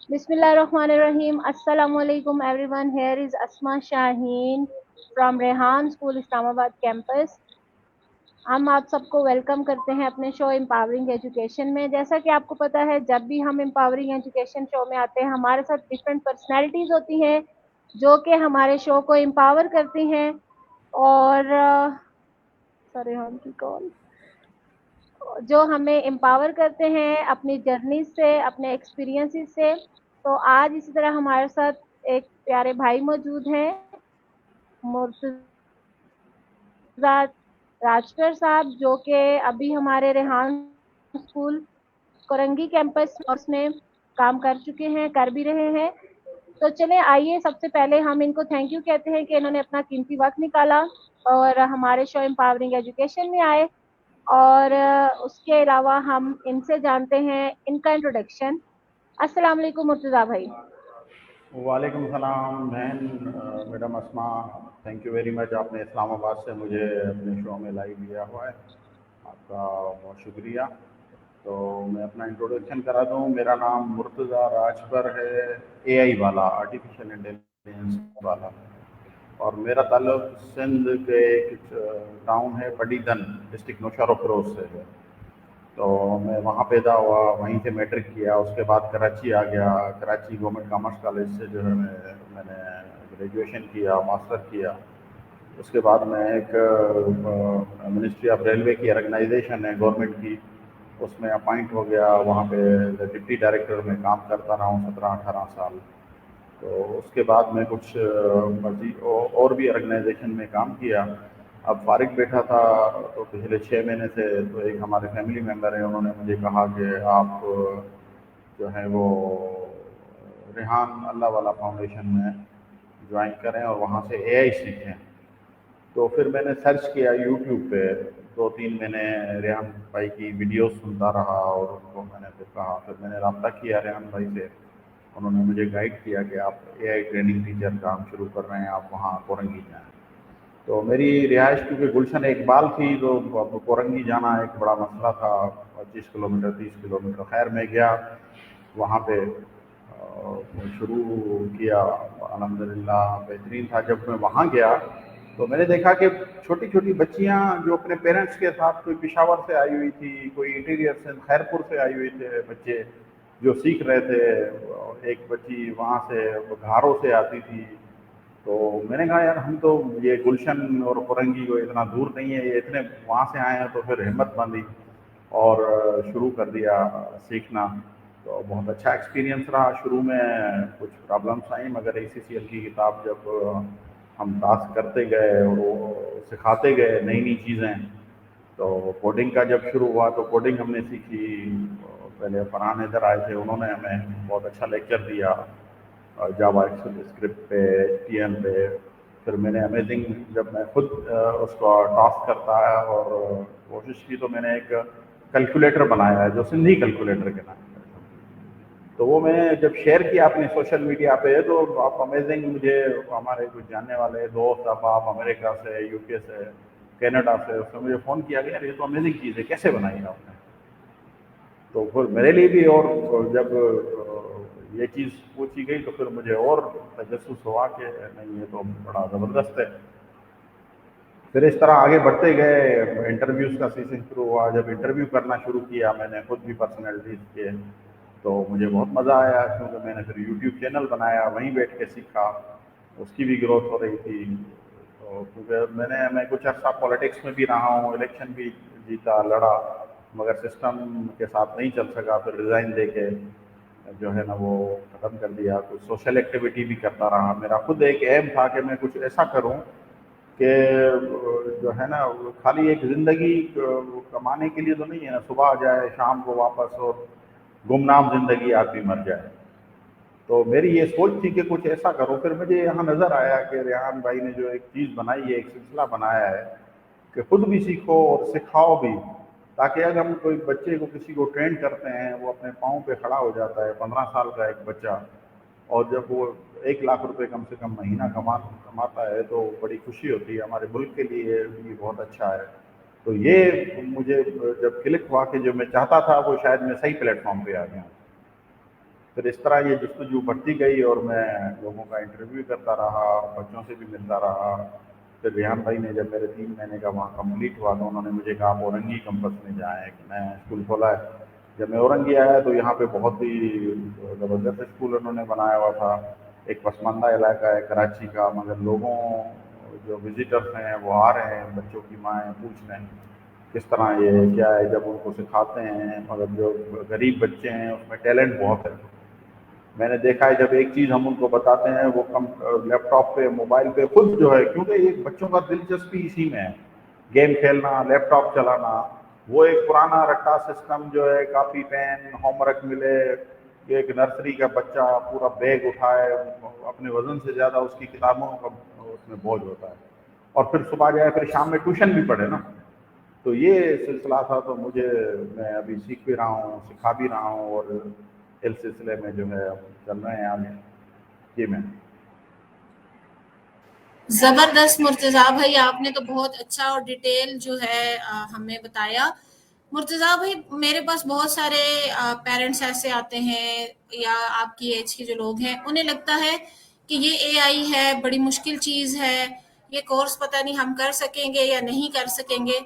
Bismillahirrahmanirrahim. Assalamu alaikum everyone. Here is Asma Shaheen from Rehan School Islamabad campus. हम आप सबको welcome करते हैं अपने शो एम्पावरिंग एजुकेशन में। जैसा कि आपको पता है, जब भी हम एम्पावरिंग एजुकेशन शो में आते हैं, हमारे साथ डिफरेंट पर्सनैलिटीज़ होती हैं जो कि हमारे शो को एम्पावर करती हैं और सॉरी हम की कॉल जो हमें एम्पावर करते हैं अपनी जर्नी से, अपने एक्सपीरियंसेस से। तो आज इसी तरह हमारे साथ एक प्यारे भाई मौजूद हैं, मुर्तज़ा राजकर साहब, जो कि अभी हमारे रेहान स्कूल कोरंगी कैंपस में काम कर चुके हैं, कर भी रहे हैं। तो चलें, आइए सबसे पहले हम इनको थैंक यू कहते हैं कि इन्होंने अपना कीमती वक्त निकाला और हमारे शो एम्पावरिंग एजुकेशन में आए। और उसके अलावा हम इनसे जानते हैं इनका इंट्रोडक्शन। अस्सलाम वालेकुम मुर्तज़ा भाई। वालेकुम सलाम बहन madam Asma, thank you very much. आपने इस्लामाबाद से मुझे अपने शो में लाइव लिया हुआ है, आपका बहुत शुक्रिया। तो मैं अपना इंट्रोडक्शन करा दूँ। मेरा नाम मुर्तज़ा राजपर है, एआई वाला, आर्टिफिशियल इंटेलिजेंस वाला। और मेरा ताल्लुक सिंध के एक टाउन है पडीदन, डिस्ट्रिक्ट नौशहरा फरोज से है। तो मैं वहाँ पैदा हुआ, वहीं से मैट्रिक किया, उसके बाद कराची आ गया। कराची गवर्नमेंट कॉमर्स कॉलेज से जो है मैंने ग्रेजुएशन किया, मास्टर किया। उसके बाद मैं एक मिनिस्ट्री ऑफ रेलवे की ऑर्गेनाइजेशन है गवर्नमेंट की, उसमें अपॉइंट हो गया। वहाँ पे डिप्टी डायरेक्टर में काम करता रहा हूँ 17-18 साल। तो उसके बाद मैं कुछ मजीद और भी ऑर्गेनाइजेशन में काम किया। अब फारिग बैठा था तो पिछले 6 महीने से तो एक हमारे फैमिली मेम्बर हैं, उन्होंने मुझे कहा कि आप जो है वो रेहान अल्लाह वाला फाउंडेशन में ज्वाइन करें और वहाँ से एआई सीखें। तो फिर मैंने सर्च किया यूट्यूब पे, 2-3 महीने रेहान भाई की वीडियोस सुनता रहा और उनको मैंने फिर कहा, फिर मैंने रब्ता किया रेहान भाई से। उन्होंने मुझे गाइड किया कि आप एआई ट्रेनिंग टीचर काम शुरू कर रहे हैं, आप वहाँ कोरंगी जाएँ। तो मेरी रिहाइश क्योंकि गुलशन इकबाल थी, तो अब कोरंगी जाना एक बड़ा मसला था, 25 किलोमीटर 30 किलोमीटर। खैर मैं गया वहाँ पे, शुरू किया। अल्हम्दुलिल्लाह बेहतरीन था। जब मैं वहाँ गया तो मैंने देखा कि छोटी छोटी बच्चियाँ जो अपने पेरेंट्स के साथ, कोई पेशावर से आई हुई थी, कोई इंटीरियर से खैरपुर से आई हुई थे बच्चे जो सीख रहे थे। एक बच्ची वहाँ से घारों से आती थी। तो मैंने कहा यार, हम तो ये गुलशन और कोरंगी को इतना दूर नहीं है, ये इतने वहाँ से आए हैं। तो फिर हिम्मत बांधी और शुरू कर दिया सीखना। तो बहुत अच्छा एक्सपीरियंस रहा। शुरू में कुछ प्रॉब्लम्स आई, मगर ACCL की किताब जब हम टास्क करते गए और वो सिखाते गए नई नई चीज़ें, तो कोडिंग का जब शुरू हुआ तो कोडिंग हमने सीखी। पहले फरहान इधर आए थे, उन्होंने हमें बहुत अच्छा लेक्चर दिया जावा स्क्रिप्ट पे, HTML पे। फिर मैंने अमेजिंग, जब मैं खुद उसको टास्क करता है और कोशिश की, तो मैंने एक कैलकुलेटर बनाया है जो सिंधी कैलकुलेटर के नाम है। तो वो मैं जब शेयर किया अपने सोशल मीडिया पे, तो आप अमेजिंग, मुझे हमारे कुछ जानने वाले दोस्त, अब आप अमेरिका से, UK से, कनाडा से, उसने मुझे फ़ोन किया कि यार ये तो अमेजिंग चीज़ है, कैसे बनाई आपने। तो फिर मेरे लिए भी, और जब ये चीज़ पूछी गई तो फिर मुझे और तजस्सुस हुआ कि नहीं, ये तो बड़ा ज़बरदस्त है। फिर इस तरह आगे बढ़ते गए, इंटरव्यूज़ का सीज़न शुरू हुआ। जब इंटरव्यू करना शुरू किया मैंने खुद भी पर्सनैलिटीज़ के, तो मुझे बहुत मज़ा आया, क्योंकि मैंने फिर यूट्यूब चैनल बनाया, वहीं बैठ के सीखा। उसकी भी ग्रोथ हो रही थी। तो क्योंकि मैं कुछ अर्सा पॉलिटिक्स में भी रहा हूँ, इलेक्शन भी जीता, लड़ा, मगर सिस्टम के साथ नहीं चल सका। फिर रिज़ाइन दे के जो है ना वो ख़त्म कर दिया। कुछ सोशल एक्टिविटी भी करता रहा। मेरा खुद एक एम था कि मैं कुछ ऐसा करूं कि जो है ना, खाली एक ज़िंदगी कमाने के लिए तो नहीं है ना, सुबह जाए शाम को वापस, और गुमनाम ज़िंदगी आदमी मर जाए। तो मेरी ये सोच थी कि कुछ ऐसा करो। फिर मुझे यहाँ नज़र आया कि रेहान भाई ने जो एक चीज़ बनाई है, एक सिलसिला बनाया है कि खुद भी सीखो और सिखाओ भी, ताकि अगर हम कोई बच्चे को, किसी को ट्रेन करते हैं, वो अपने पाँव पे खड़ा हो जाता है, 15 साल का एक बच्चा, और जब वो 1 लाख रुपए कम से कम महीना कमाता है तो बड़ी खुशी होती है। हमारे मुल्क के लिए भी बहुत अच्छा है। तो ये मुझे जब क्लिक हुआ कि जो मैं चाहता था वो शायद मैं सही प्लेटफॉर्म पे आ गया। फिर इस तरह ये जस्तजू बढ़ती गई और मैं लोगों का इंटरव्यू करता रहा, बच्चों से भी मिलता रहा। फिर रेहान भाई ने जब मेरे 3 महीने का वहाँ कंप्लीट हुआ तो उन्होंने मुझे कहा आप औरंगी कैंपस में जाएँ, एक नया स्कूल खोला है। जब मैं औरंगी आया तो यहाँ पे बहुत ही ज़बरदस्त स्कूल उन्होंने बनाया हुआ था। एक पसमानदा इलाका है कराची का, मगर लोगों जो विजिटर्स हैं वो आ रहे हैं, बच्चों की माएँ पूछ रहे हैं किस तरह ये क्या है, जब उनको सिखाते हैं। मगर जो गरीब बच्चे हैं उसमें टैलेंट बहुत है। मैंने देखा है जब एक चीज़ हम उनको बताते हैं वो कम लैपटॉप पे मोबाइल पे खुद जो है, क्योंकि ये बच्चों का दिलचस्पी इसी में है, गेम खेलना, लैपटॉप चलाना। वो एक पुराना रट्टा सिस्टम जो है, कापी पेन होमवर्क मिले, एक नर्सरी का बच्चा पूरा बैग उठाए, अपने वजन से ज़्यादा उसकी किताबों का उसमें बोझ होता है, और फिर सुबह जाए फिर शाम में ट्यूशन भी पढ़े ना। तो ये सिलसिला था। तो मुझे, मैं अभी सीख भी रहा हूँ, सिखा भी रहा हूँ, और इस सिलसिले में जो है हम चल रहे हैं आगे। जी मैम। जबरदस्त मुर्तजा भाई, आपने तो बहुत अच्छा और डिटेल जो है हमें बताया। मुर्तजा भाई, मेरे पास बहुत सारे पेरेंट्स ऐसे आते हैं या आपकी एज के जो लोग हैं, उन्हें लगता है कि ये एआई है, बड़ी मुश्किल चीज है, ये कोर्स पता नहीं हम कर सकेंगे या नहीं कर सकेंगे।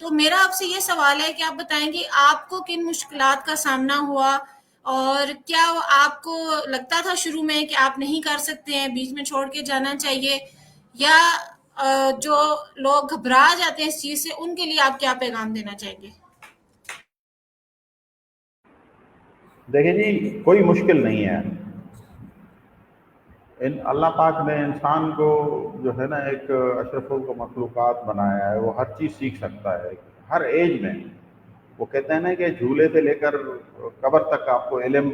तो मेरा आपसे ये सवाल है कि आप बताएंगे आपको किन मुश्किलात का सामना हुआ, और क्या आपको लगता था शुरू में कि आप नहीं कर सकते हैं, बीच में छोड़ के जाना चाहिए, या जो लोग घबरा जाते हैं इस चीज से, उनके लिए आप क्या पैगाम देना चाहेंगे? देखिए जी, कोई मुश्किल नहीं है। इन अल्लाह पाक ने इंसान को जो है ना एक अशरफुल मखलूक़ात बनाया है, वो हर चीज़ सीख सकता है हर एज में। वो कहते हैं ना कि झूले से लेकर कब्र तक आपको इल्म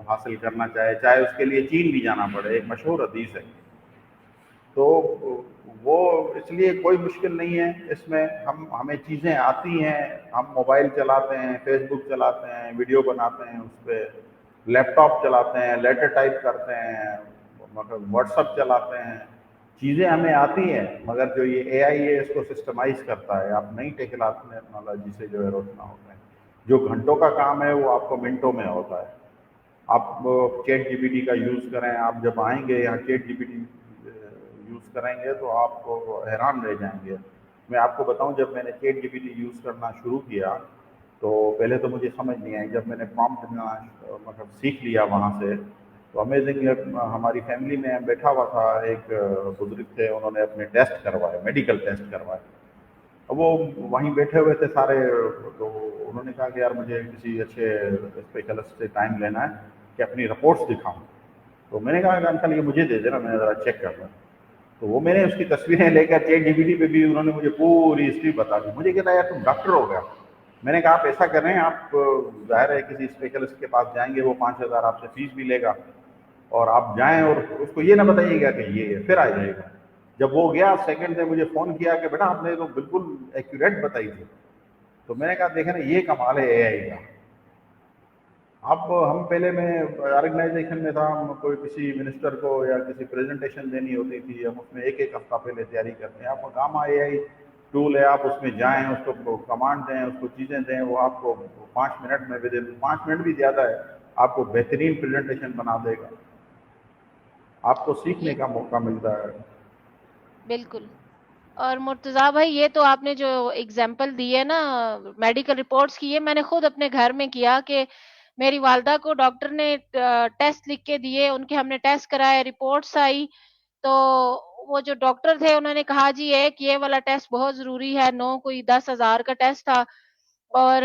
हासिल करना चाहे, चाहे उसके लिए चीन भी जाना पड़े, एक मशहूर हदीस है। तो वो इसलिए कोई मुश्किल नहीं है इसमें। हमें चीज़ें आती हैं, हम मोबाइल चलाते हैं, फेसबुक चलाते हैं, वीडियो बनाते हैं उस पर, लैपटॉप चलाते हैं, लेटर टाइप करते हैं, मतलब व्हाट्सअप चलाते हैं। चीज़ें हमें आती हैं, मगर जो ये एआई है इसको सिस्टमाइज करता है। आप नई टेक्नोलॉजी से जो है रोशना होता है। जो घंटों का काम है वो आपको मिनटों में होता है। आप चैट जीपीटी का यूज़ करें, आप जब आएंगे यहाँ चैट जीपीटी यूज़ करेंगे तो आपको हैरान रह जाएंगे। मैं आपको बताऊं, जब मैंने चैट जीपीटी यूज़ करना शुरू किया तो पहले तो मुझे समझ नहीं आई। जब मैंने प्रॉम्प्ट देना मतलब सीख लिया वहाँ से, तो अमेजिंग। हमारी फैमिली में बैठा हुआ था एक बुजुर्ग थे, उन्होंने अपने टेस्ट करवाए, मेडिकल टेस्ट करवाए। अब वो वहीं बैठे हुए थे सारे, तो उन्होंने कहा कि यार मुझे किसी अच्छे स्पेशलिस्ट से टाइम लेना है कि अपनी रिपोर्ट्स दिखाऊं। तो मैंने कहा कि अंकल ये मुझे दे देना, मैं ज़रा चेक कर लूँ। तो वो मैंने उसकी तस्वीरें लेकर चैट जीपीटी पे भी उन्होंने मुझे पूरी हिस्ट्री बता दी। मुझे कहता यार तुम डॉक्टर हो गया। मैंने कहा आप ऐसा कर रहे हैं, आप ज़ाहिर है किसी स्पेशलिस्ट के पास जाएंगे, वो 5,000 आपसे फीस भी लेगा, और आप जाएं और उसको ये ना बताइएगा कि ये है, फिर आ जाएगा। जब वो गया सेकंड ने मुझे फ़ोन किया कि बेटा आपने तो बिल्कुल एक्यूरेट बताई थी। तो मैंने कहा देखें ना, ये कमाल है एआई का। अब हम पहले में ऑर्गेनाइजेशन में था, हम कोई किसी मिनिस्टर को या किसी प्रेजेंटेशन देनी होती थी, हम उसमें एक एक हफ्ता पहले तैयारी करते हैं। आपको गामा एआई टूल है, आप उसमें जाएं, उसको कमांड दें, उसको चीज़ें दें, वो आपको 5 मिनट में, विद इन 5 मिनट भी ज़्यादा है, आपको बेहतरीन प्रेजेंटेशन बना देगा। आपको सीखने ये का मौका मिलता है। बिल्कुल। और मुर्तज़ा भाई, ये तो आपने जो एग्जाम्पल दी है ना मेडिकल रिपोर्ट्स की, ये मैंने खुद अपने घर में किया कि मेरी वालदा को डॉक्टर ने टेस्ट लिख के दिए, उनके हमने टेस्ट कराए, रिपोर्ट्स आई, तो वो जो डॉक्टर थे उन्होंने कहा जी एक ये वाला टेस्ट बहुत ज़रूरी है, नो कोई 10,000 का टेस्ट था, और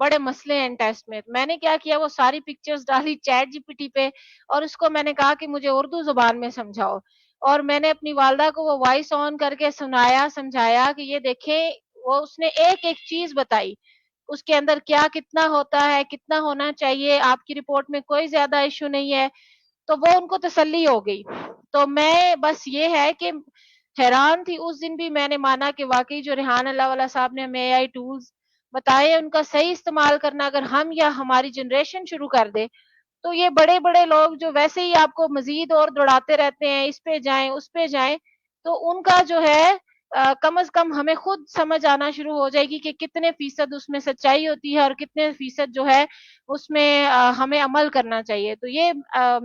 बड़े मसले हैं इन टेस्ट में। तो मैंने क्या किया, वो सारी पिक्चर्स डाली चैट जीपीटी पे, और उसको मैंने कहा कि मुझे उर्दू ज़ुबान में समझाओ, और मैंने अपनी वालदा को वो वॉइस ऑन करके सुनाया, समझाया कि ये देखें, वो उसने एक-एक चीज़ बताई। उसके अंदर क्या कितना होता है, कितना होना चाहिए, आपकी रिपोर्ट में कोई ज़्यादा इश्यू नहीं है। तो वो उनको तसल्ली हो गई। तो मैं बस ये है कि हैरान थी उस दिन भी, मैंने माना कि वाक़ई जो रेहान अल्लाह वाला साहब ने हमें एआई टूल्स बताए, उनका सही इस्तेमाल करना अगर हम या हमारी जनरेशन शुरू कर दे, तो ये बड़े-बड़े लोग जो वैसे ही आपको मज़ीद और दौड़ाते रहते हैं, इस पे जाएँ, उस पे जाएँ, तो उनका जो है कम से कम हमें खुद समझ आना शुरू हो जाएगी कि कितने फीसद उसमें सच्चाई होती है और कितने फीसद जो है उसमें हमें अमल करना चाहिए। तो ये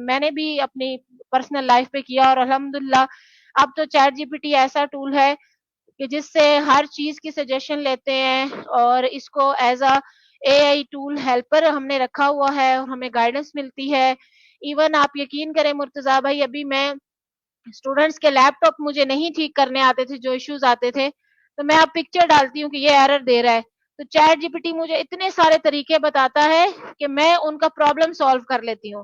मैंने भी अपनी पर्सनल लाइफ पे किया और अल्हम्दुलिल्लाह अब तो चैट जीपीटी ऐसा टूल है कि जिससे हर चीज की सजेशन लेते हैं और इसको as a AI tool helper हमने रखा हुआ है और हमें गाइडेंस मिलती है। इवन आप यकीन करें मुर्तजा भाई, अभी मैं स्टूडेंट्स के लैपटॉप मुझे नहीं ठीक करने आते थे, जो इश्यूज आते थे, तो मैं अब पिक्चर डालती हूँ कि ये एरर दे रहा है, तो चैट जीपीटी मुझे इतने सारे तरीके बताता है कि मैं उनका प्रॉब्लम सॉल्व कर लेती हूँ।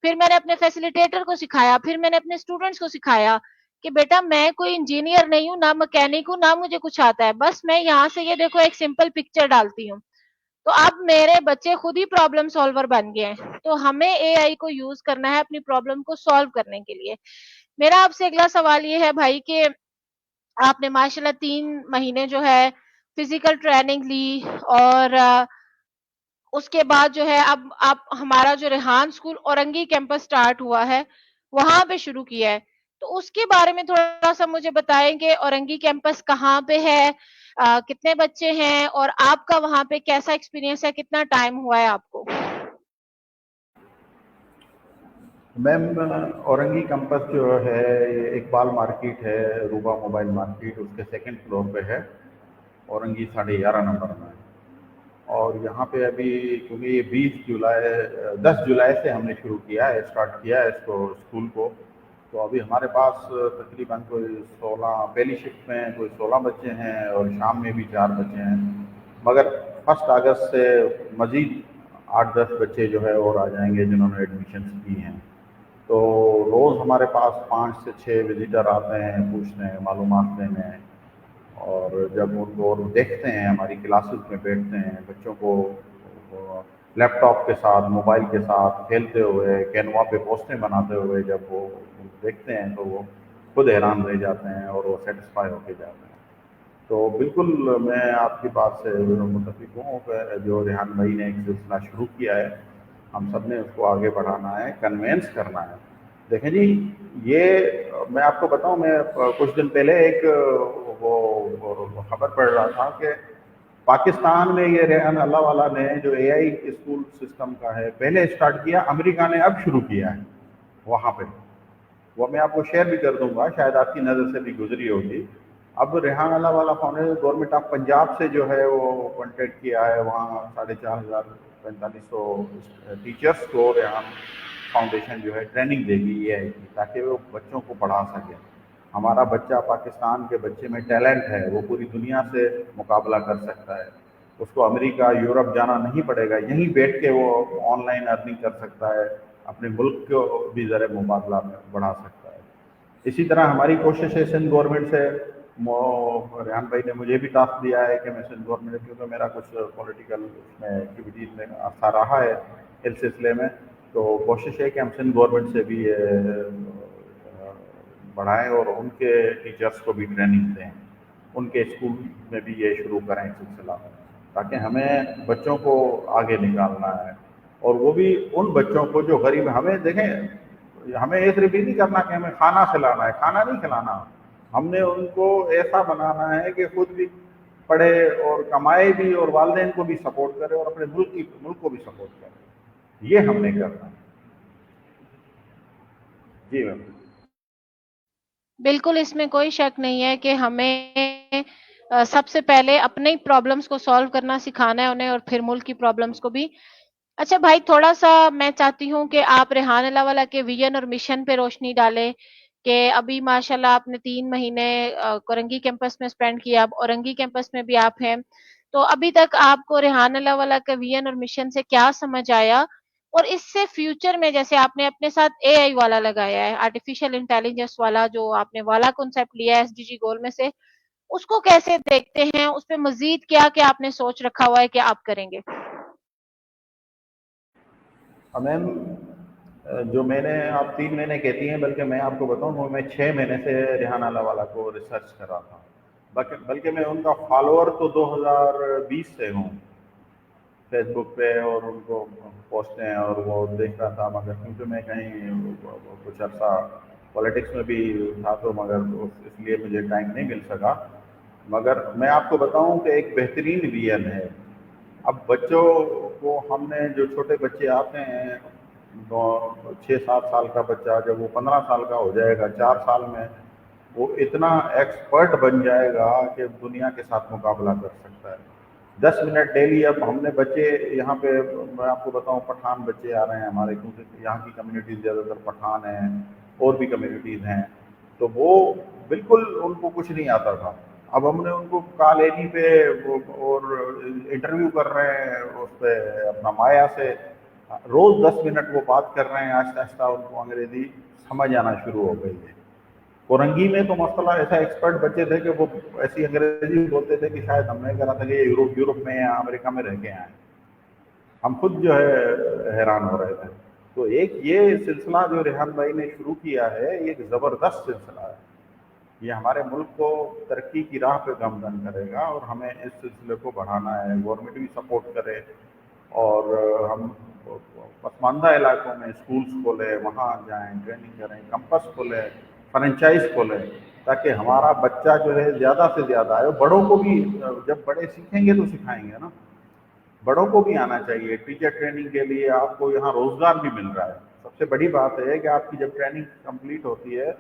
फिर मैंने अपने फैसिलिटेटर को सिखाया, फिर मैंने अपने स्टूडेंट्स को सिखाया कि बेटा मैं कोई इंजीनियर नहीं हूँ, ना मैकेनिक हूँ, ना मुझे कुछ आता है, बस मैं यहाँ से ये देखो एक सिंपल पिक्चर डालती हूँ। तो अब मेरे बच्चे खुद ही प्रॉब्लम सॉल्वर बन गए हैं। तो हमें एआई को यूज करना है अपनी प्रॉब्लम को सॉल्व करने के लिए। मेरा आपसे अगला सवाल ये है भाई कि आपने माशाल्लाह 3 महीने जो है फिजिकल ट्रेनिंग ली और उसके बाद जो है अब आप हमारा जो Rehan school Orangi campus start हुआ है, वहाँ पे शुरू किया है। तो उसके बारे में थोड़ा-सा मुझे बताएँ कि औरंगी कैंपस कहाँ पे है? कितने बच्चे हैं और आपका वहाँ पे कैसा एक्सपीरियंस है? कितना टाइम हुआ है आपको? मैम, औरंगी कैंपस जो है ये इकबाल मार्केट है, रूबा मोबाइल मार्केट, उसके सेकंड फ्लोर पे है, औरंगी 11.5 नंबर में। और यहाँ पे अभी क्योंकि ये 10 जुलाई से हमने शुरू किया है, स्टार्ट किया है इसको स्कूल को, तो अभी हमारे पास तकरीबन कोई 16, पहली शिफ्ट में कोई 16 बच्चे हैं और शाम में भी 4 बच्चे हैं, मगर 1 अगस्त से मज़ीद 8-10 बच्चे जो है और आ जाएंगे जिन्होंने एडमिशन की हैं। तो रोज़ हमारे पास 5 से 6 विजिटर आते हैं, पूछते हैं, मालूमात लेने हैं, और जब उनको देखते हैं हमारी क्लासेस में बैठते हैं, बच्चों को लैपटॉप के साथ, मोबाइल के साथ खेलते हुए, कैनवा पे पोस्टें बनाते हुए जब वो देखते हैं तो वो खुद हैरान रह जाते हैं और वो सेटिस्फाई होके जाते हैं। तो बिल्कुल मैं आपकी बात से मुत्तफिक हूँ कि जो रेहान भाई ने एक सिलसिला शुरू किया है, हम सब ने उसको आगे बढ़ाना है, कन्वेंस करना है। देखें जी, ये मैं आपको बताऊं, मैं कुछ दिन पहले एक वो खबर पढ़ रहा था कि पाकिस्तान में ये रेहान अल्लाह वाला ने जो एआई स्कूल सिस्टम का है पहले स्टार्ट किया, अमेरिका ने अब शुरू किया है वहाँ पे। वो मैं आपको शेयर भी कर दूंगा, शायद आपकी नज़र से भी गुजरी होगी। अब रेहान अल्लाह वाला फाउंडेशन गवर्नमेंट ऑफ पंजाब से जो है वो कॉन्टेक्ट किया है, वहाँ 4,500 टीचर्स को रेहान फाउंडेशन जो है ट्रेनिंग देगी एआई की, ताकि वो बच्चों को पढ़ा सके। हमारा बच्चा, पाकिस्तान के बच्चे में टैलेंट है, वो पूरी दुनिया से मुकाबला कर सकता है, उसको अमेरिका, यूरोप जाना नहीं पड़ेगा, यहीं बैठ के वो ऑनलाइन अर्निंग कर सकता है, अपने मुल्क को भी ज़रा मुबादला बढ़ा सकता है। इसी तरह हमारी कोशिश है सिंध गवर्नमेंट से, रेहान भाई ने मुझे भी टास्क दिया है कि मैं सिंध गवर्नमेंट, क्योंकि मेरा कुछ पॉलिटिकल एक्टिविटीज़ में आस्था रहा है इस सिलसिले में, तो कोशिश है कि हम सिंध गवर्नमेंट से भी बढ़ाएं और उनके टीचर्स को भी ट्रेनिंग दें, उनके स्कूल में भी ये शुरू करें सिलसिला, ताकि हमें बच्चों को आगे निकालना है, और वो भी उन बच्चों को जो गरीब, हमें देखें, हमें ये सिर्फ ये नहीं करना कि हमें खाना खिलाना है, खाना नहीं खिलाना, हमने उनको ऐसा बनाना है कि खुद भी पढ़े और कमाए भी और वालिदैन को भी सपोर्ट करे और अपने मुल्क को भी सपोर्ट करे, ये हमने करना है। जी मैम। बिल्कुल, इसमें कोई शक नहीं है कि हमें सबसे पहले अपने ही प्रॉब्लम्स को सॉल्व करना सिखाना है उन्हें और फिर मुल्क की प्रॉब्लम्स को भी। अच्छा भाई, थोड़ा-सा मैं चाहती हूँ कि आप रेहान अल्लाह वाला के विज़न और मिशन पे रोशनी डालें कि अभी माशाल्लाह आपने 3 महीने औरंगी कैंपस में स्पेंड किया, अब औरंगी कैंपस में भी आप हैं। तो अभी तक आपको रेहान अल्लाह वाला का विज़न और मिशन से क्या समझ आया? और इससे फ्यूचर में जैसे आपने अपने साथ एआई वाला लगाया है, आर्टिफिशियल इंटेलिजेंस वाला जो आपने वाला कॉन्सेप्ट लिया है एसडीजी गोल में से, उसको कैसे देखते हैं? उसपे मज़ीद क्या-क्या आपने सोच रखा हुआ है कि आप करेंगे? मैम, जो मैंने, आप 3 महीने कहती हैं, बल्कि मैं आपको बताऊं, मैं 6 महीने से रेहान अल्लाह वाला को रिसर्च कर रहा था, बल्कि मैं उनका फॉलोअर तो 2020 से हूँ फेसबुक पे, और उनको पोस्टें और वो देख रहा था, मगर क्योंकि मैं कहीं कुछ अर्सा पॉलिटिक्स में भी था, तो मगर इसलिए मुझे टाइम नहीं मिल सका। مگر میں آپ کو بتاؤں کہ ایک بہترین ویژن ہے. اب بچوں کو ہم نے جو چھوٹے بچے آتے ہیں 6-7 سال کا بچہ جب وہ 15 سال کا ہو جائے گا 4 سال میں وہ اتنا ایکسپرٹ بن جائے گا کہ دنیا کے ساتھ مقابلہ کر سکتا ہے. 10 منٹ ڈیلی. اب ہم نے بچے یہاں پہ میں آپ کو بتاؤں پٹھان بچے آ رہے ہیں ہمارے, کیونکہ یہاں کی کمیونٹیز زیادہ تر پٹھان ہیں اور بھی کمیونٹیز ہیں, تو وہ بالکل ان کو کچھ نہیں آتا تھا. اب ہم نے ان کو کال اینی پہ اور انٹرویو کر رہے ہیں اس پہ اپنا مایا سے, روز 10 منٹ وہ بات کر رہے ہیں. آہستہ آہستہ ان کو انگریزی سمجھ آنا شروع ہو گئی ہے. کورنگی میں تو مسئلہ ایسا ایکسپرٹ بچے تھے کہ وہ ایسی انگریزی بولتے تھے کہ شاید ہم نے کہا تھا کہ یہ یورپ میں یا امریکہ میں رہ کے آئے. ہم خود جو ہے حیران ہو رہے تھے. تو ایک یہ سلسلہ جو ریحان بھائی نے شروع کیا ہے یہ ایک زبردست سلسلہ ہے. یہ ہمارے ملک کو ترقی کی راہ پہ گامزن کرے گا اور ہمیں اس سلسلے کو بڑھانا ہے. گورنمنٹ بھی سپورٹ کرے اور ہم پسماندہ علاقوں میں اسکولس کھولے, وہاں جائیں, ٹریننگ کریں, کمپس کھولے, فرنچائز کھولے, تاکہ ہمارا بچہ جو ہے زیادہ سے زیادہ آئے. بڑوں کو بھی جب بڑے سیکھیں گے تو سکھائیں گے نا, بڑوں کو بھی آنا چاہیے. ٹیچر ٹریننگ کے لیے آپ کو یہاں روزگار بھی مل رہا ہے. سب سے بڑی بات ہے کہ آپ کی جب ٹریننگ کمپلیٹ ہوتی ہے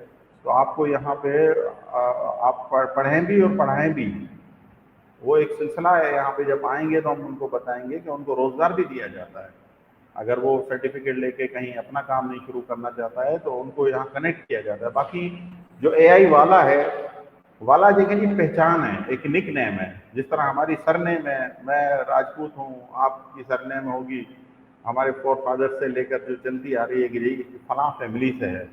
تو آپ کو یہاں پہ آپ پڑھیں بھی اور پڑھائیں بھی. وہ ایک سلسلہ ہے. یہاں پہ جب آئیں گے تو ہم ان کو بتائیں گے کہ ان کو روزگار بھی دیا جاتا ہے. اگر وہ سرٹیفکیٹ لے کے کہیں اپنا کام نہیں شروع کرنا چاہتا ہے تو ان کو یہاں کنیکٹ کیا جاتا ہے. باقی جو اے آئی والا ہے, والا دیکھیں جی پہچان ہے, ایک نک نیم ہے. جس طرح ہماری سر نیم ہے, میں راجپوت ہوں, آپ کی سر نیم ہوگی ہمارے فور فادر سے لے کر جو چلتی آ رہی ہے کہ جی فلاں فیملی سے ہے,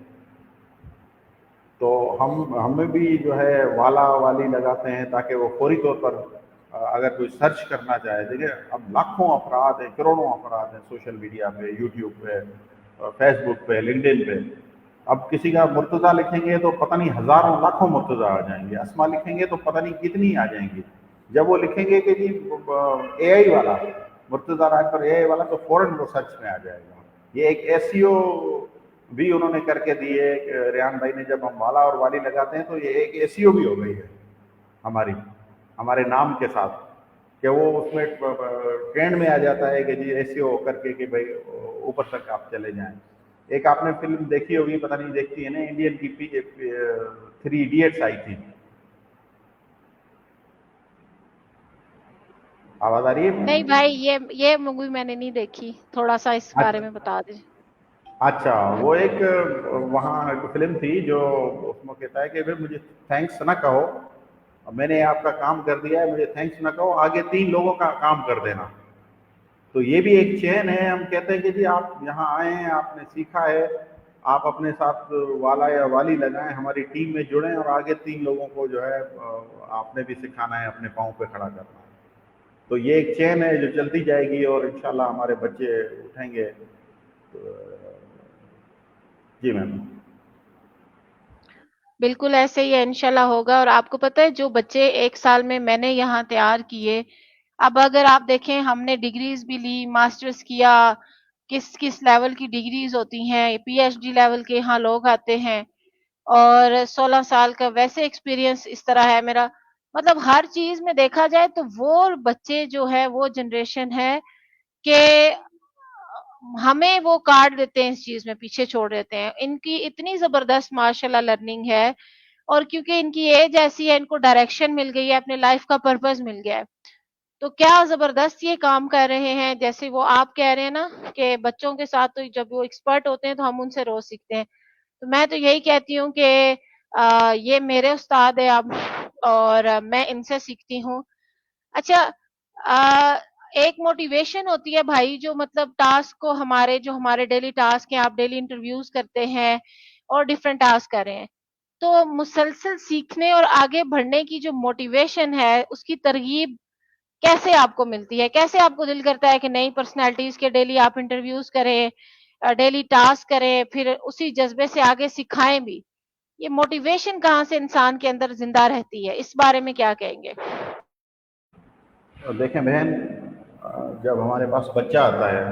تو ہمیں بھی جو ہے والا والی لگاتے ہیں تاکہ وہ فوری طور پر اگر کوئی سرچ کرنا چاہے. دیکھیں اب لاکھوں افراد ہیں, کروڑوں افراد ہیں سوشل میڈیا پہ, یوٹیوب پہ, فیس بک پہ, لنکڈن پہ. اب کسی کا مرتضیٰ لکھیں گے تو پتہ نہیں ہزاروں لاکھوں مرتضیٰ آ جائیں گے. اسما لکھیں گے تو پتہ نہیں کتنی آ جائیں گی. جب وہ لکھیں گے کہ جی اے آئی والا, مرتضیٰ رائے پر اے آئی والا, تو فوراً وہ سرچ میں آ جائے گا. یہ ایک ایس سی او بھی انہوں نے کر کے دی ہے. ریحان بھائی نے جب ہم والا اور والی لگاتے ہیں تو یہ ایک ایس سی او بھی ہو گئی ہے ہمارے نام کے ساتھ, کہ وہ اس میں ٹرینڈ میں آ جاتا ہے کہ جی ایس سی او کر کے کہ بھائی اوپر تک آپ چلے جائیں. ایک آپ نے فلم دیکھی ہوگی, پتہ نہیں دیکھتی ہے نا, انڈین کی 3 ایڈیٹس آئی تھی. آواز آ رہی ہے؟ نہیں بھائی, یہ مووی میں نے نہیں دیکھی, تھوڑا سا اس بارے میں بتا دیجیے. اچھا, وہ ایک وہاں ایک فلم تھی جو اس میں کہتا ہے کہ بھائی مجھے تھینکس نہ کہو, میں نے آپ کا کام کر دیا ہے, مجھے تھینکس نہ کہو, آگے 3 لوگوں کا کام کر دینا. تو یہ بھی ایک چین ہے. ہم کہتے ہیں کہ جی آپ یہاں آئے ہیں, آپ نے سیکھا ہے, آپ اپنے ساتھ والا یا والی لگائیں, ہماری ٹیم میں جڑیں اور آگے 3 لوگوں کو جو ہے آپ نے بھی سکھانا ہے, اپنے پاؤں پہ کھڑا کرنا ہے. تو یہ ایک چین ہے جو چلتی جائے گی اور انشاءاللہ ہمارے بچے اٹھیں گے. جی میم. بالکل ایسے ہی انشاءاللہ ہوگا. اور آپ کو پتہ ہے جو بچے 1 سال میں نے یہاں تیار کیے, اب اگر آپ دیکھیں ہم نے ڈگریز بھی لی, ماسٹرز کیا, کس لیول کی ڈگریز ہوتی ہیں, پی ایچ ڈی لیول کے یہاں لوگ آتے ہیں, اور 16 سال کا ویسے ایکسپیرینس اس طرح ہے میرا. مطلب ہر چیز میں دیکھا جائے تو وہ بچے جو ہے وہ جنریشن ہے کہ ہمیں وہ کارڈ دیتے ہیں, اس چیز میں پیچھے چھوڑ دیتے ہیں. ان کی اتنی زبردست ماشاءاللہ لرننگ ہے, اور کیونکہ ان کی ایج ایسی ہے, ان کو ڈائریکشن مل گئی ہے, اپنے لائف کا پرپز مل گیا ہے, تو کیا زبردست یہ کام کر رہے ہیں. جیسے وہ آپ کہہ رہے ہیں نا کہ بچوں کے ساتھ تو جب وہ ایکسپرٹ ہوتے ہیں تو ہم ان سے روز سیکھتے ہیں. تو میں تو یہی کہتی ہوں کہ یہ میرے استاد ہیں اب, اور میں ان سے سیکھتی ہوں. اچھا, ایک موٹیویشن ہوتی ہے بھائی, جو مطلب ٹاسک کو جو ہمارے ڈیلی ٹاسک ہیں, آپ ڈیلی انٹرویوز کرتے ہیں اور ڈیفرنٹ ٹاسک کر رہے ہیں, تو مسلسل سیکھنے اور آگے بڑھنے کی جو موٹیویشن ہے, اس کی ترغیب کیسے آپ کو ملتی ہے؟ کیسے آپ کو دل کرتا ہے کہ نئی پرسنالٹیز کے ڈیلی آپ انٹرویوز کریں, ڈیلی ٹاسک کریں, پھر اسی جذبے سے آگے سکھائیں بھی؟ یہ موٹیویشن کہاں سے انسان کے اندر زندہ رہتی ہے؟ اس بارے میں کیا کہیں گے؟ دیکھیں بہن, جب ہمارے پاس بچہ آتا ہے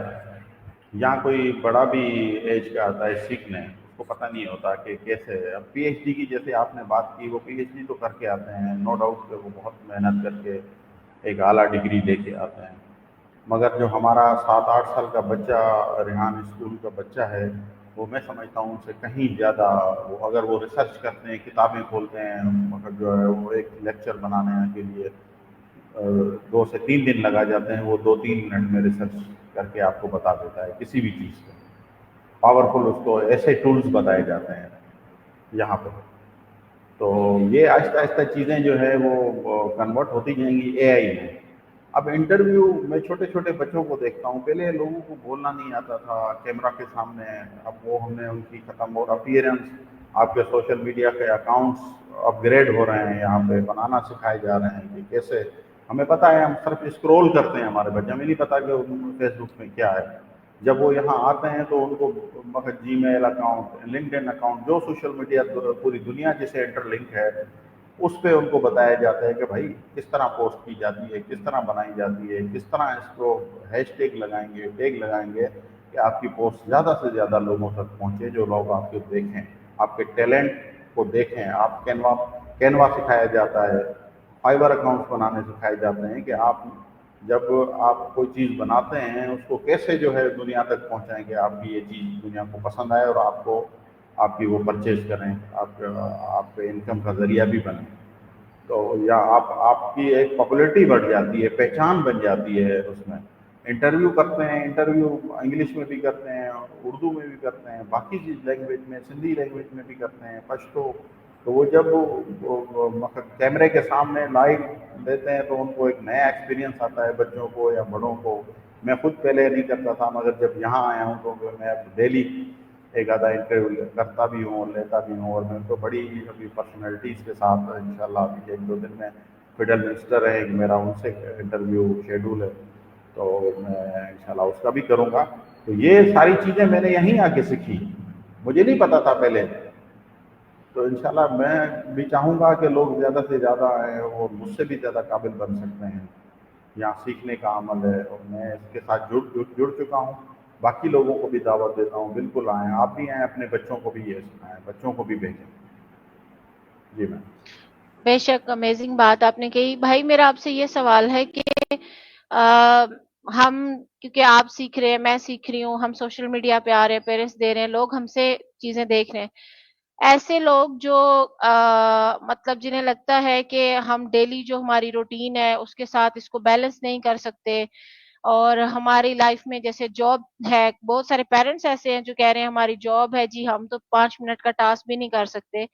یا کوئی بڑا بھی ایج کا آتا ہے سیکھنے, کو پتہ نہیں ہوتا کہ کیسے. اب پی ایچ ڈی کی جیسے آپ نے بات کی, وہ پی ایچ ڈی تو کر کے آتے ہیں, نو ڈاؤٹ کہ وہ بہت محنت کر کے ایک اعلیٰ ڈگری لے کے آتے ہیں, مگر جو ہمارا 7-8 سال کا بچہ, ریحان اسکول کا بچہ ہے, وہ میں سمجھتا ہوں ان سے کہیں زیادہ, وہ اگر وہ ریسرچ کرتے ہیں, کتابیں کھولتے ہیں, مگر جو ہے وہ ایک لیکچر بنانے کے لیے 2 سے 3 دن لگا جاتے ہیں, وہ 2-3 منٹ میں ریسرچ کر کے آپ کو بتا دیتا ہے کسی بھی چیز کو. پاورفل اس کو ایسے ٹولز بتائے جاتے ہیں یہاں پہ. تو یہ آہستہ آہستہ چیزیں جو ہے وہ کنورٹ ہوتی جائیں گی اے آئی میں. اب انٹرویو میں چھوٹے چھوٹے بچوں کو دیکھتا ہوں, پہلے لوگوں کو بولنا نہیں آتا تھا کیمرہ کے سامنے, اب وہ ہم نے ان کی ختم, اور اپیئرنس, آپ کے سوشل میڈیا کے اکاؤنٹس اپ گریڈ ہو رہے ہیں, یہاں پہ بنانا سکھائے جا رہے ہیں کہ کیسے. ہمیں پتہ ہے, ہم صرف اسکرول کرتے ہیں, ہمارے بچے, ہمیں نہیں پتہ کہ فیس بک میں کیا ہے. جب وہ یہاں آتے ہیں تو ان کو جی میل اکاؤنٹ, لنکڈ ان اکاؤنٹ, جو سوشل میڈیا پوری دنیا جسے انٹر لنک ہے, اس پہ ان کو بتایا جاتا ہے کہ بھائی کس طرح پوسٹ کی جاتی ہے, کس طرح بنائی جاتی ہے, کس طرح اس کو ہیش ٹیگ لگائیں گے, ٹیگ لگائیں گے کہ آپ کی پوسٹ زیادہ سے زیادہ لوگوں تک پہنچے, جو لوگ آپ کے دیکھیں, آپ کے ٹیلنٹ کو دیکھیں. آپ کینوا سکھایا جاتا ہے, فائبر اکاؤنٹس بنانے سکھائے جاتے ہیں کہ آپ جب آپ کوئی چیز بناتے ہیں اس کو کیسے جو ہے دنیا تک پہنچائیں گے, آپ کی یہ چیز دنیا کو پسند آئے اور آپ کی وہ پرچیز کریں, آپ کے انکم کا ذریعہ بھی بنے. تو یا آپ کی ایک پاپولیرٹی بڑھ جاتی ہے, پہچان بن جاتی ہے. اس میں انٹرویو کرتے ہیں, انٹرویو انگلش میں بھی کرتے ہیں, اردو میں بھی کرتے ہیں, باقی لینگویج میں, سندھی لینگویج میں بھی کرتے ہیں, پشتو. تو وہ جب کیمرے کے سامنے لائیو لیتے ہیں تو ان کو ایک نیا ایکسپیرینس آتا ہے, بچوں کو یا بڑوں کو. میں خود پہلے نہیں کرتا تھا, مگر جب یہاں آیا ہوں تو میں ڈیلی ایک آدھا انٹرویو کرتا بھی ہوں, لیتا بھی ہوں. اور میں تو بڑی ابھی پرسنالٹیز کے ساتھ انشاءاللہ ابھی 1-2 دن میں فیڈرل منسٹر ہے میرا, ان سے انٹرویو شیڈول ہے, تو میں انشاءاللہ اس کا بھی کروں گا. تو یہ ساری چیزیں میں نے یہیں آ کے سیکھی, مجھے نہیں پتا تھا پہلے. تو انشاءاللہ میں بھی چاہوں گا کہ لوگ زیادہ سے زیادہ آئیں, اور مجھ سے بھی زیادہ قابل بن سکتے ہیں. یہاں سیکھنے کا عمل ہے, اور میں اس کے ساتھ جڑ چکا ہوں. باقی لوگوں کو بھی دعوت دیتا ہوں, بالکل آئیں, آپ بھی آئیں, اپنے بچوں کو بھی یہ سکھائیں, بچوں کو بھی بھیجیں. جی میم. بے شک امیزنگ بات آپ نے کہی. بھائی میرا آپ سے یہ سوال ہے کہ ہم, کیونکہ آپ سیکھ رہے ہیں, میں سیکھ رہی ہوں, ہم سوشل میڈیا پہ آ رہے ہیں, پیرنٹس دے رہے ہیں, لوگ ہم سے چیزیں دیکھ رہے ہیں. ایسے لوگ جو مطلب جنہیں لگتا ہے کہ ہم ڈیلی جو ہماری روٹین ہے اس کے ساتھ اس کو بیلنس نہیں کر سکتے, اور ہماری لائف میں جیسے جاب ہے, بہت سارے پیرنٹس ایسے ہیں جو کہہ رہے ہیں ہماری جاب ہے جی, ہم تو 5 منٹ کا ٹاسک بھی نہیں کر سکتے.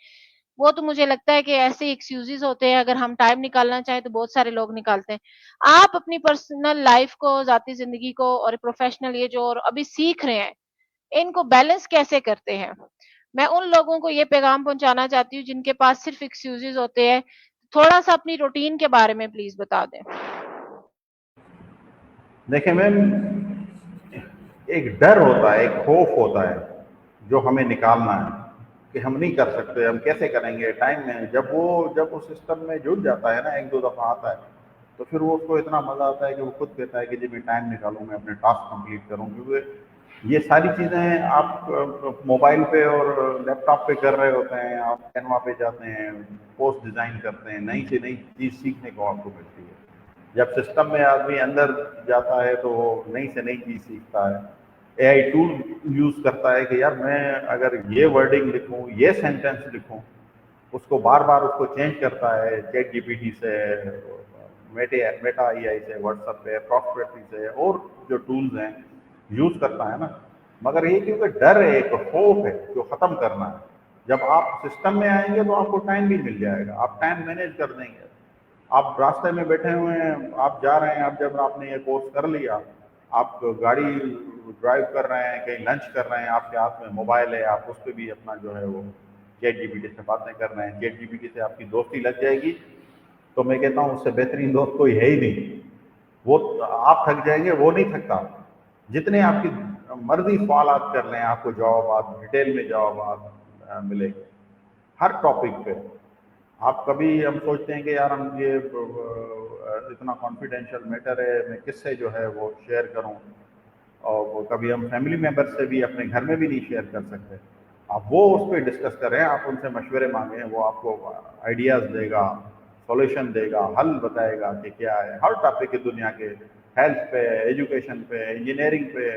وہ تو مجھے لگتا ہے کہ ایسے ایکسکیوزز ہوتے ہیں, اگر ہم ٹائم نکالنا چاہیں تو بہت سارے لوگ نکالتے ہیں. آپ اپنی پرسنل لائف کو, ذاتی زندگی کو, اور پروفیشنل یہ جو ابھی سیکھ رہے ہیں, ان کو بیلنس کیسے کرتے ہیں؟ میں ان لوگوں کو یہ پیغام پہنچانا چاہتی ہوں جن کے پاس صرف ایکسکیوزز ہوتے ہیں. تھوڑا سا اپنی روٹین کے بارے میں پلیز بتا دیں. دیکھیں میم, ایک ڈر ہوتا ہے, ایک خوف ہوتا ہے جو ہمیں نکالنا ہے کہ ہم نہیں کر سکتے, ہم کیسے کریں گے ٹائم میں. جب وہ سسٹم میں جڑ جاتا ہے نا, 1-2 دفعہ آتا ہے, تو پھر وہ اس کو اتنا مزہ آتا ہے کہ وہ خود کہتا ہے کہ جی میں ٹائم نکالوں, میں اپنے ٹاسک کمپلیٹ کروں. کیونکہ یہ ساری چیزیں آپ موبائل پہ اور لیپ ٹاپ پہ کر رہے ہوتے ہیں, آپ کینوا پہ جاتے ہیں, پوسٹ ڈیزائن کرتے ہیں, نئی سے نئی چیز سیکھنے کو آپ کو ملتی ہے. جب سسٹم میں آدمی اندر جاتا ہے تو وہ نئی سے نئی چیز سیکھتا ہے. اے آئی ٹول یوز کرتا ہے کہ یار میں اگر یہ ورڈنگ لکھوں, یہ سینٹینس لکھوں, اس کو بار بار اس کو چینج کرتا ہے, چیٹ جی پی ٹی سے, میٹا ای آئی سے, واٹس ایپ پہ, پراسپیرٹی سے, اور جو ٹولز ہیں یوز کرتا ہے نا. مگر یہ کیونکہ ڈر ہے, ایک خوف ہے جو ختم کرنا ہے. جب آپ سسٹم میں آئیں گے تو آپ کو ٹائم بھی مل جائے گا, آپ ٹائم مینیج کر دیں گے. آپ راستے میں بیٹھے ہوئے ہیں, آپ جا رہے ہیں, اب جب آپ نے یہ کورس کر لیا, آپ گاڑی ڈرائیو کر رہے ہیں, کہیں لنچ کر رہے ہیں, آپ کے ہاتھ میں موبائل ہے, آپ اس پہ بھی اپنا جو ہے وہ چیٹ جی پی ٹی سے باتیں کر رہے ہیں. چیٹ جی پی ٹی سے آپ کی دوستی لگ جائے گی تو میں کہتا ہوں اس سے بہترین دوست کوئی ہے ہی نہیں. وہ آپ تھک جائیں گے, وہ نہیں تھکتا. جتنے آپ کی مرضی سوالات کر لیں, آپ کو جوابات ڈیٹیل میں جوابات ملے گے ہر ٹاپک پہ. آپ کبھی, ہم سوچتے ہیں کہ یار ہم یہ اتنا کانفیڈینشیل میٹر ہے, میں کس سے جو ہے وہ شیئر کروں, اور کبھی ہم فیملی ممبر سے بھی اپنے گھر میں بھی نہیں شیئر کر سکتے. आप वो उस पर डिस्कस करें, आप उनसे मशवरे मांगें, वो आपको आइडियाज़ देगा, सॉल्यूशन देगा, हल बताएगा कि क्या है। हर टॉपिक की दुनिया के, हेल्थ पे, एजुकेशन पे, इंजीनियरिंग पे,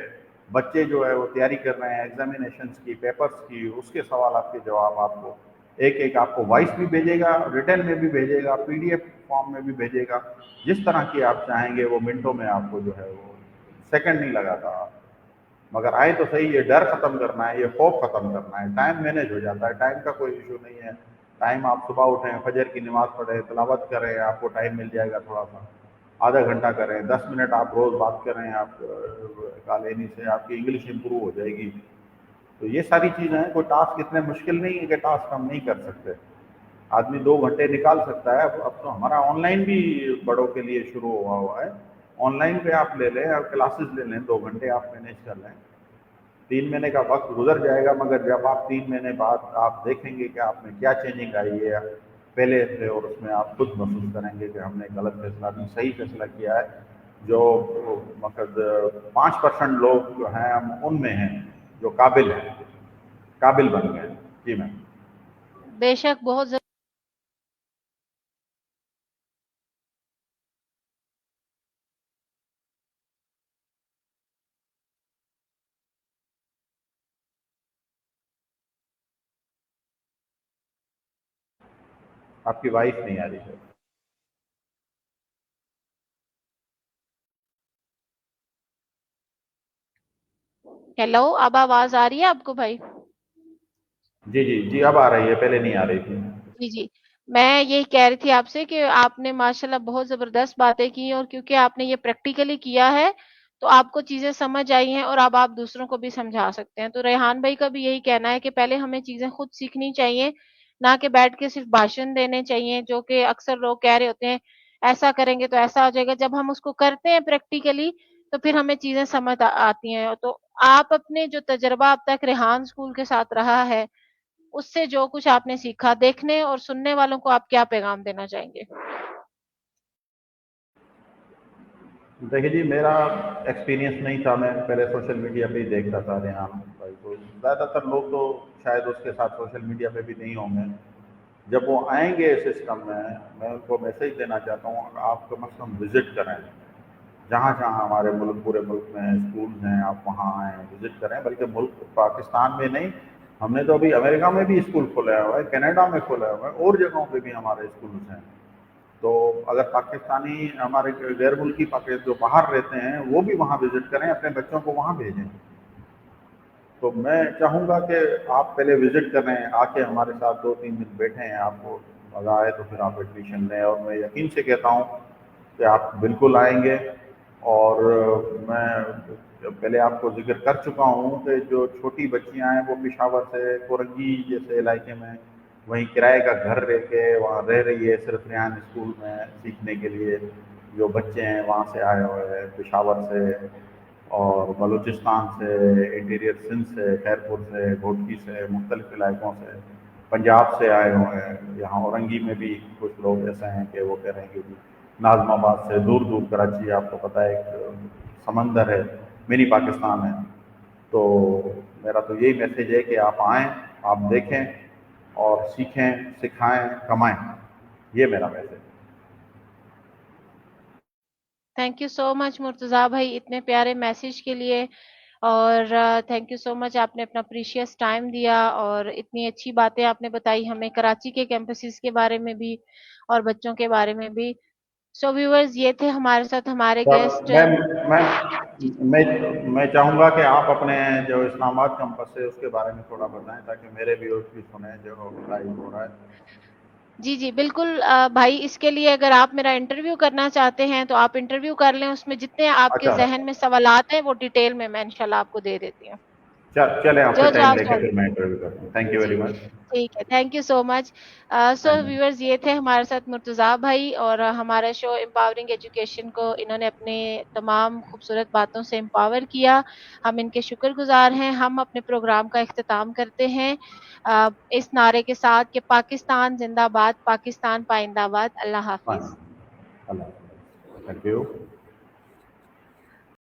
बच्चे जो है वो तैयारी कर रहे हैं एग्जामिनेशंस की, पेपर्स की, उसके सवाल के जवाब आपको एक एक आपको वॉइस भी भेजेगा, रिटर्न में भी भेजेगा, पीडीएफ फॉर्म में भी भेजेगा। जिस तरह की आप चाहेंगे वो मिनटों में आपको जो है वो सेकंड नहीं लगाता। मगर आए तो सही, ये डर खत्म करना है, ये खौफ खत्म करना है। टाइम मैनेज हो जाता है, टाइम का कोई इशू नहीं है। टाइम आप सुबह उठें, फजर की नमाज पढ़ें, तिलावत करें, आपको टाइम मिल जाएगा थोड़ा सा, आधा घंटा करें, 10 मिनट आप रोज़ बात करें, आप कालेनी से आपकी इंग्लिश इंप्रूव हो जाएगी। तो ये सारी चीज़ें हैं। कोई टास्क इतने मुश्किल नहीं है कि टास्क हम नहीं कर सकते। आदमी 2 घंटे निकाल सकता है। अब तो हमारा ऑनलाइन भी बड़ों के लिए शुरू हुआ है। ऑनलाइन पे आप ले लें, आप क्लासेस ले लें, 2 घंटे आप मैनेज कर लें। 3 महीने का वक्त गुजर जाएगा, मगर जब आप 3 महीने बाद आप देखेंगे कि आप में क्या चेंजिंग आई है पहले से, और उसमें आप खुद महसूस करेंगे कि हमने गलत फैसला नहीं, सही फैसला किया है। जो मतलब 5% लोग जो हैं हम उनमें हैं जो काबिल हैं, काबिल बन गए। जी मैम। बेशक, बहुत आपकी वाइफ नहीं आ रही है। हेलो, अब आवाज आ रही है आपको भाई? जी जी जी, अब आ रही है, पहले नहीं आ रही थी। जी, जी। मैं यही कह रही थी आपसे कि आपने माशाल्लाह बहुत ज़बरदस्त बातें की, और क्योंकि आपने ये प्रैक्टिकली किया है, तो आपको चीज़ें समझ आई हैं और अब आप दूसरों को भी समझा सकते हैं। तो रेहान भाई का भी यही कहना है कि पहले हमें चीज़ें खुद सीखनी चाहिए, ना कि बैठ के सिर्फ़ भाषण देने चाहिए, जो कि अक्सर लोग कह रहे होते हैं, ऐसा करेंगे तो ऐसा हो जाएगा। जब हम उसको करते हैं प्रैक्टिकली, तो फिर हमें चीज़ें समझ आती हैं। तो आप अपने जो तजुर्बा अब तक रेहान स्कूल के साथ रहा है, उससे जो कुछ आपने सीखा, देखने और सुनने वालों को आप क्या पैगाम देना चाहेंगे? देखिए जी, मेरा एक्सपीरियंस नहीं था। मैं पहले सोशल मीडिया पे ही देखता था रेहान भाई को। ज़्यादातर लोग तो शायद उसके साथ सोशल मीडिया पे भी नहीं होंगे। जब वो आएंगे सिस्टम में, मैं उनको मैसेज देना चाहता हूँ, आप कम से कम विज़िट करें। जहाँ जहाँ हमारे मुल्क, पूरे मुल्क में स्कूल हैं, आप वहाँ आएँ, विज़िट करें। बल्कि मुल्क पाकिस्तान में नहीं, हमने तो अभी अमेरिका में भी स्कूल खोला हुआ है, कनाडा में खोला हुआ है, और जगहों पे भी हमारे स्कूल्स हैं। तो अगर पाकिस्तानी, हमारे गैर मुल्की जो बाहर रहते हैं, वो भी वहाँ विज़िट करें, अपने बच्चों को वहाँ भेजें। तो मैं चाहूँगा कि आप पहले विज़िट करें, आके हमारे साथ 2-3 दिन बैठें, आपको मज़ा आए तो फिर आप एडमिशन लें। और मैं यकीन से कहता हूँ कि आप बिल्कुल आएंगे। और मैं पहले आपको जिक्र कर चुका हूँ कि जो छोटी बच्चियाँ हैं वो पेशावर से, कोरंगी जैसे इलाके में वहीं किराए का घर रह के वहाँ रह रही है, सिर्फ रेहान स्कूल में सीखने के लिए। जो बच्चे हैं वहाँ से आए हुए हैं, पेशावर से और बलूचिस्तान से, इंटीरियर सिंध से, खैरपुर से, घोटकी से, मुख्तलिफ इलाकों से, पंजाब से आए हुए हैं। यहाँ औरंगी में भी कुछ लोग ऐसे हैं कि वो कह रहे हैं कि नाज़माबाद से दूर दूर, कराची आपको पता है एक समंदर है, मिनी पाकिस्तान है। तो मेरा तो यही मैसेज है कि आप आएँ, आप देखें और सीखें, सिखाएं, कमाएं। ये मेरा मैसेज है। Thank you so much Murtaza भाई, इतने प्यारे मैसेज के लिए। और थैंक यू सो मच, आपने अपना प्रीशियस टाइम दिया और इतनी अच्छी बातें आपने बताई हमें कराची के कैंपसेस के बारे में भी और बच्चों के बारे में भी। सो व्यूअर्स, ये थे हमारे साथ हमारे तो गेस्ट। मैं जी, जी। मैं मैं चाहूँगा कि आप अपने जो इस्लामाबाद कैंपस है उसके बारे में थोड़ा बताएं, ताकि मेरे व्यूअर्स भी सुने जो लाइव हो रहा है। जी, जी, बिल्कुल भाई, इसके लिए अगर आप मेरा इंटरव्यू करना चाहते हैं, तो आप इंटरव्यू कर लें, उसमें जितने आपके अच्छा, ज़हन में सवालात हैं, वो डिटेल में मैं इंशाल्लाह आपको दे देती हूँ। चलें, आपसे जो टाइम आप लेके सवाल फिर मैं इंटरव्यू करता हूँ। थैंक यू जी, वेरी मच। ठीक है, thank you so much. So thank you. Viewers, ये थे हमारे साथ मुर्तज़ा भाई, और हमारा शो एम्पावरिंग एजुकेशन को इन्होंने अपने तमाम खूबसूरत बातों से एम्पावर किया। हम इनके शुक्रगुज़ार हैं। हम अपने प्रोग्राम का इख्तिताम करते हैं इस नारे के साथ कि पाकिस्तान ज़िंदाबाद, पाकिस्तान पाइंदाबाद। अल्लाह हाँ, हाफ़िज़। अल्लाह, थैंक यू।